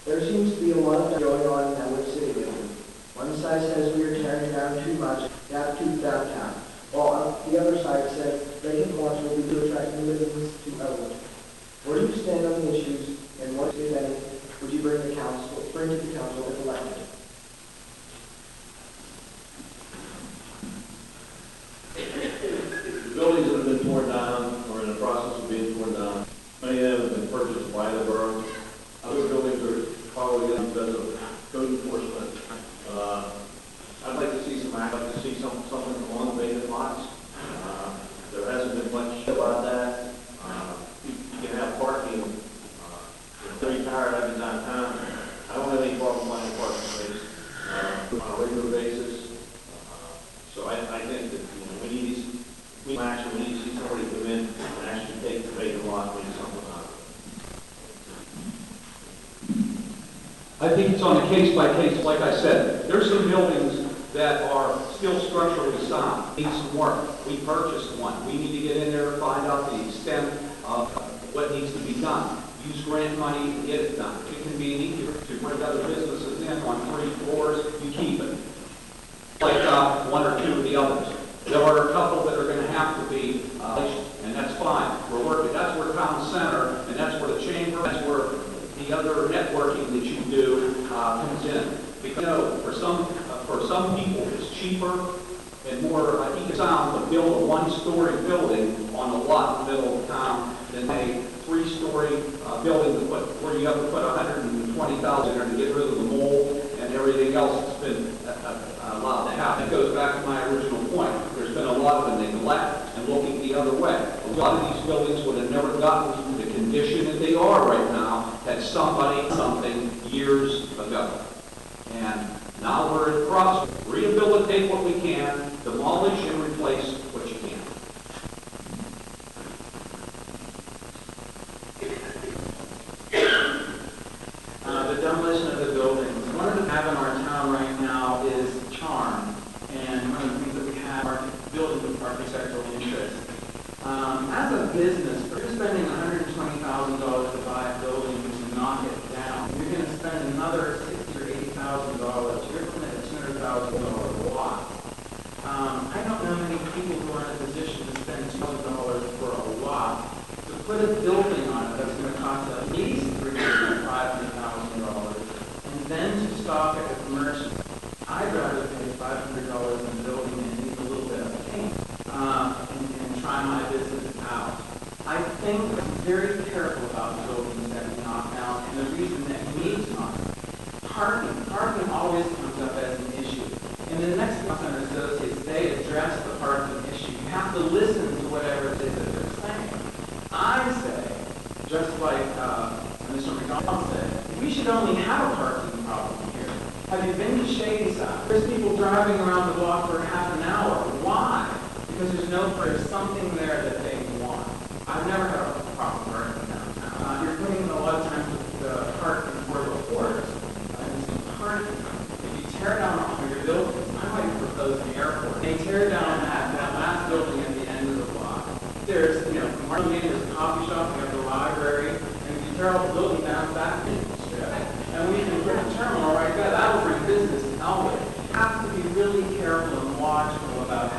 There seems to be a lot of going on in Elwood City lately. One side says we are tearing down too much, downtown, while the other side says vacant lots will be attracting residents to Elwood. Where do you stand purchased by the borough. Other buildings are probably because of code enforcement. I'd like to see I'd like to see something along the vacant lots. There hasn't been much about that. You can have parking. If you're tired, I've been downtown. I don't have any problem finding parking space on a regular basis. So I think that, we need action. We need to see somebody come in and actually take the vacant lot and make something out of it. I think it's on a case-by-case, like I said. There's some buildings that are still structurally sound, need some work. We purchased one. We need to get in there and find out the extent of what needs to be done. Use grant money to get it done. It can be easier to bring other businesses in on 3 floors, you keep it. Like 1 or 2 of the others. There are a couple that are going to have to be, and that's fine. We're working. That's where town center, and that's where the chamber, that's where the other networking that you do comes in. Because for some people, it's cheaper and more economical to build a 1-story building on a lot in the middle of town than a 3-story building where you have to put $120,000 in there to get rid of the mold and everything else that's been allowed to happen. It goes back to my original point. There's been a lot of neglect and looking the other way. A lot of these buildings would have never gotten to the condition that they are right now had somebody something years ago. And now we're at cross. Rehabilitate what we can, demolish and replace what you can. The demolition of the buildings. One of the things we have in our town right now is charm, and one of the things that we have are buildings with architectural interest. As a business, if you're spending $120,000 to buy a building and knock it down, you're going to spend another $60,000 or $80,000. You're looking at a $200,000 lot. I don't know many people who are in a position to spend $2,000 for a lot to put a building on it that's going to cost at least $300,000 to $500,000, and then to stock it with merchants. I'd rather pay $500 on a building and need a little bit of paint and try my business out. I think I'm very careful about buildings that we knock down, and the reason that we need to knock down. Parking always comes up as an issue. And the next Center Associates, they address the parking issue. You have to listen to whatever it is that they're saying. I say, just like Mr. McDonald said, we should only have a parking problem here. Have you been to Shadyside? There's people driving around the block for half an hour. Why? Because there's something there that they want. I've never had a problem parking downtown. You're putting a lot of times the parking for the porters. If you tear down all your buildings, I might propose an airport. They tear down that last building at the end of the block. There's, from Martin, there's a coffee shop, we have the library, and if you tear all the building down, back in the strip. And we can put a terminal right there. That will bring business to Elwood. You have to be really careful and watch